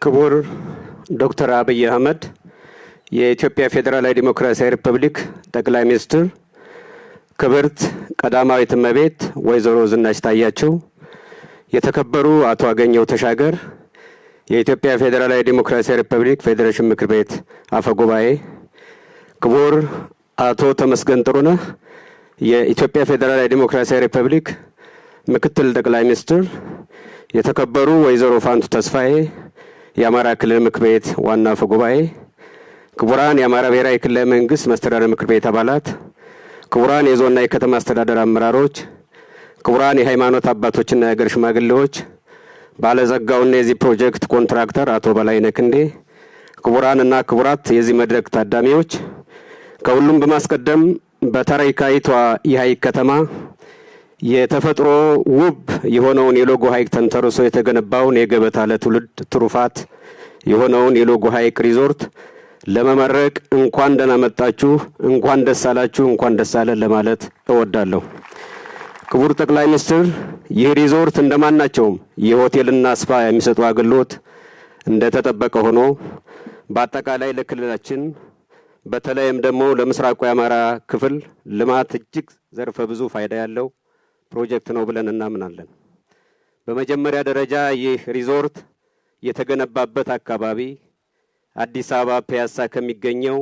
ክቡር ዶክተር አብይ አህመድ የኢትዮጵያ ፌዴራላዊ ዲሞክራሲያዊ ሪፐብሊክ ጠቅላይ ሚኒስትር፣ ክብርት ቀዳማዊት እመቤት ወይዘሮ ዝናሽ ታያቸው፣ የተከበሩ አቶ አገኘሁ ተሻገር የኢትዮጵያ ፌዴራላዊ ዲሞክራሲያዊ ሪፐብሊክ ፌዴሬሽን ምክር ቤት አፈ ጉባኤ፣ ክቡር አቶ ተመስገን ጥሩነህ የኢትዮጵያ ፌዴራላዊ ዲሞክራሲያዊ ሪፐብሊክ ምክትል ጠቅላይ ሚኒስትር፣ የተከበሩ ወይዘሮ ፋንቱ ተስፋዬ የአማራ ክልል ምክር ቤት ዋና አፈ ጉባኤ፣ ክቡራን የአማራ ብሔራዊ ክልላዊ መንግስት መስተዳድር ምክር ቤት አባላት፣ ክቡራን የዞንና የከተማ አስተዳደር አመራሮች፣ ክቡራን የሃይማኖት አባቶችና የሀገር ሽማግሌዎች፣ ባለጸጋውና የዚህ ፕሮጀክት ኮንትራክተር አቶ በላይነህ ክንዴ፣ ክቡራንና ክቡራት የዚህ መድረክ ታዳሚዎች፣ ከሁሉም በማስቀደም በታሪካዊቷ የሐይቅ ከተማ የተፈጥሮ ውብ የሆነውን የሎጎ ሐይቅ ተንተርሶ የተገነባውን የገበታ ለትውልድ ትሩፋት የሆነውን የሎጎ ሐይቅ ሪዞርት ለመመረቅ እንኳን ደህና መጣችሁ፣ እንኳን ደስ አላችሁ፣ እንኳን ደስ አለን ለማለት እወዳለሁ። ክቡር ጠቅላይ ሚኒስትር፣ ይህ ሪዞርት እንደማናቸውም የሆቴልና ስፓ የሚሰጡ አገልግሎት እንደተጠበቀ ሆኖ በአጠቃላይ ለክልላችን በተለይም ደግሞ ለምስራቁ የአማራ ክፍል ልማት እጅግ ዘርፈ ብዙ ፋይዳ ያለው ፕሮጀክት ነው ብለን እናምናለን። በመጀመሪያ ደረጃ ይህ ሪዞርት የተገነባበት አካባቢ አዲስ አበባ ፒያሳ ከሚገኘው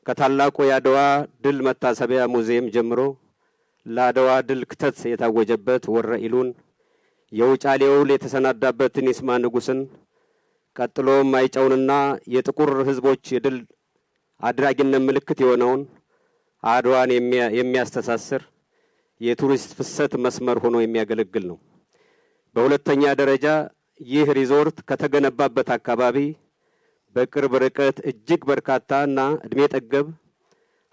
ከታላቁ የአድዋ ድል መታሰቢያ ሙዚየም ጀምሮ ለአድዋ ድል ክተት የታወጀበት ወረኢሉን፣ የውጫሌ ውል የተሰናዳበትን ይስማ ንጉስን፣ ቀጥሎም ማይጨውንና የጥቁር ህዝቦች የድል አድራጊነት ምልክት የሆነውን አድዋን የሚያስተሳስር የቱሪስት ፍሰት መስመር ሆኖ የሚያገለግል ነው። በሁለተኛ ደረጃ ይህ ሪዞርት ከተገነባበት አካባቢ በቅርብ ርቀት እጅግ በርካታና እድሜ ጠገብ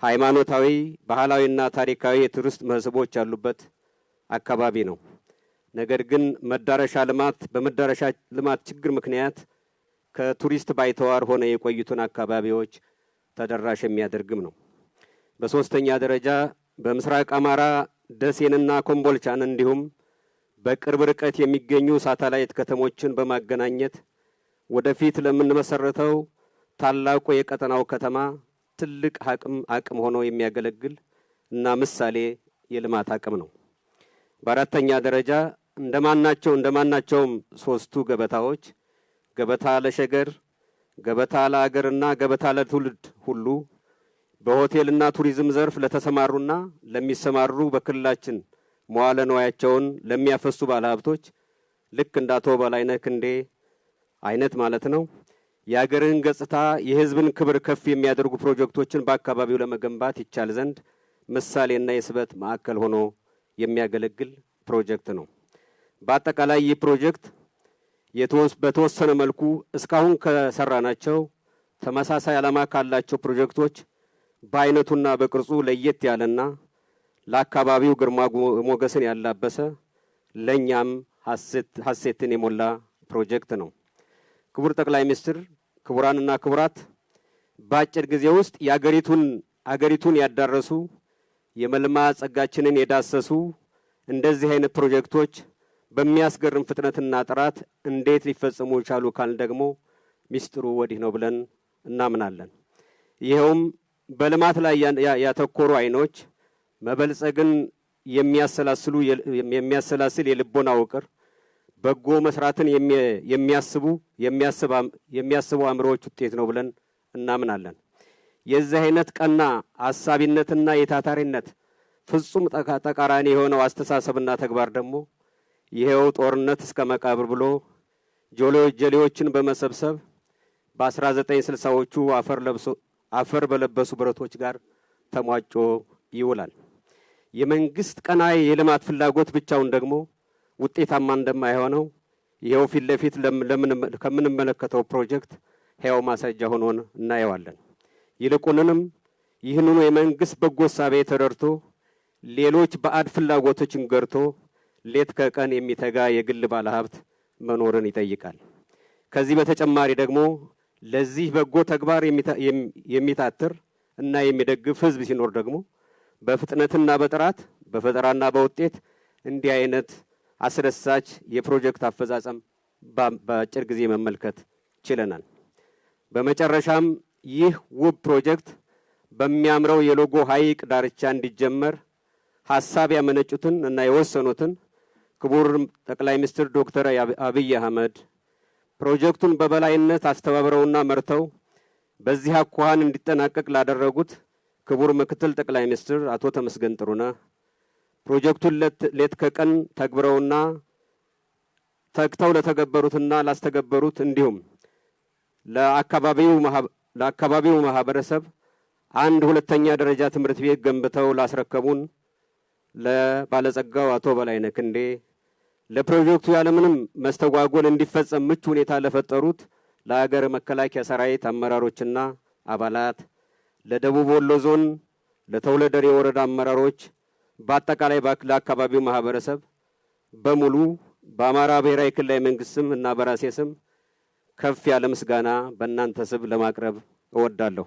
ሃይማኖታዊ፣ ባህላዊና ታሪካዊ የቱሪስት መስህቦች ያሉበት አካባቢ ነው። ነገር ግን በመዳረሻ ልማት ችግር ምክንያት ከቱሪስት ባይተዋር ሆነ የቆዩትን አካባቢዎች ተደራሽ የሚያደርግም ነው። በሶስተኛ ደረጃ በምስራቅ አማራ ደሴንና ኮምቦልቻን እንዲሁም በቅርብ ርቀት የሚገኙ ሳተላይት ከተሞችን በማገናኘት ወደፊት ለምንመሰረተው ታላቁ የቀጠናው ከተማ ትልቅ አቅም ሆኖ የሚያገለግል እና ምሳሌ የልማት አቅም ነው። በአራተኛ ደረጃ እንደማናቸውም ሶስቱ ገበታዎች ገበታ ለሸገር፣ ገበታ ለአገርና ገበታ ለትውልድ ሁሉ በሆቴልና ቱሪዝም ዘርፍ ለተሰማሩና ለሚሰማሩ በክልላችን መዋለ ንዋያቸውን ለሚያፈሱ ባለሀብቶች ልክ እንደ አቶ በላይነህ ክንዴ አይነት ማለት ነው የሀገርን ገጽታ የህዝብን ክብር ከፍ የሚያደርጉ ፕሮጀክቶችን በአካባቢው ለመገንባት ይቻል ዘንድ ምሳሌና የስበት ማዕከል ሆኖ የሚያገለግል ፕሮጀክት ነው። በአጠቃላይ ይህ ፕሮጀክት በተወሰነ መልኩ እስካሁን ከሰራናቸው ተመሳሳይ ዓላማ ካላቸው ፕሮጀክቶች በአይነቱና በቅርጹ ለየት ያለና ለአካባቢው ግርማ ሞገስን ያላበሰ ለኛም ሐሴትን የሞላ ፕሮጀክት ነው። ክቡር ጠቅላይ ሚኒስትር፣ ክቡራንና ክቡራት፣ በአጭር ጊዜ ውስጥ አገሪቱን ያዳረሱ የመልማት ጸጋችንን የዳሰሱ እንደዚህ አይነት ፕሮጀክቶች በሚያስገርም ፍጥነትና ጥራት እንዴት ሊፈጸሙ ይቻሉ ካልን ደግሞ ሚስጥሩ ወዲህ ነው ብለን እናምናለን። ይሄውም በልማት ላይ ያተኮሩ አይኖች መበልጸግን የሚያሰላስል የልቦና ውቅር፣ በጎ መስራትን የሚያስቡ አእምሮዎች ውጤት ነው ብለን እናምናለን። የዚህ አይነት ቀና አሳቢነትና የታታሪነት ፍጹም ተቃራኒ የሆነው አስተሳሰብና ተግባር ደግሞ ይሄው ጦርነት እስከ መቃብር ብሎ ጀሌዎችን በመሰብሰብ በ1960ዎቹ አፈር በለበሱ ብረቶች ጋር ተሟጮ ይውላል። የመንግስት ቀናይ የልማት ፍላጎት ብቻውን ደግሞ ውጤታማ እንደማይሆነው ይሄው ፊት ለፊት ከምንመለከተው ፕሮጀክት ሕያው ማስረጃ ሆኖን እናየዋለን። ይልቁንንም ይህንኑ የመንግስት በጎ እሳቤ ተረድቶ ሌሎች ባዕድ ፍላጎቶችን ገርቶ ሌት ከቀን የሚተጋ የግል ባለሀብት መኖርን ይጠይቃል። ከዚህ በተጨማሪ ደግሞ ለዚህ በጎ ተግባር የሚታትር እና የሚደግፍ ህዝብ ሲኖር ደግሞ በፍጥነትና በጥራት በፈጠራና በውጤት እንዲህ አይነት አስደሳች የፕሮጀክት አፈጻጸም በአጭር ጊዜ መመልከት ችለናል። በመጨረሻም ይህ ውብ ፕሮጀክት በሚያምረው የሎጎ ሐይቅ ዳርቻ እንዲጀመር ሐሳብ ያመነጩትን እና የወሰኑትን ክቡር ጠቅላይ ሚኒስትር ዶክተር አብይ አህመድ ፕሮጀክቱን በበላይነት አስተባብረውና መርተው በዚህ አኳኋን እንዲጠናቀቅ ላደረጉት ክቡር ምክትል ጠቅላይ ሚኒስትር አቶ ተመስገን ጥሩነህ ፕሮጀክቱን ሌት ከቀን ተግብረውና ተግተው ለተገበሩትና ላስተገበሩት እንዲሁም ለአካባቢው ማህበረሰብ አንድ ሁለተኛ ደረጃ ትምህርት ቤት ገንብተው ላስረከቡን ለባለጸጋው አቶ በላይነህ ክንዴ ለፕሮጀክቱ ያለምንም መስተጓጎል እንዲፈጸም ምቹ ሁኔታ ለፈጠሩት ለሀገር መከላከያ ሰራዊት አመራሮችና አባላት፣ ለደቡብ ወሎ ዞን ለተውለደሬ ወረዳ አመራሮች፣ በአጠቃላይ ለአካባቢው ማህበረሰብ በሙሉ በአማራ ብሔራዊ ክልላዊ መንግስት ስም እና በራሴ ስም ከፍ ያለ ምስጋና በእናንተ ስም ለማቅረብ እወዳለሁ።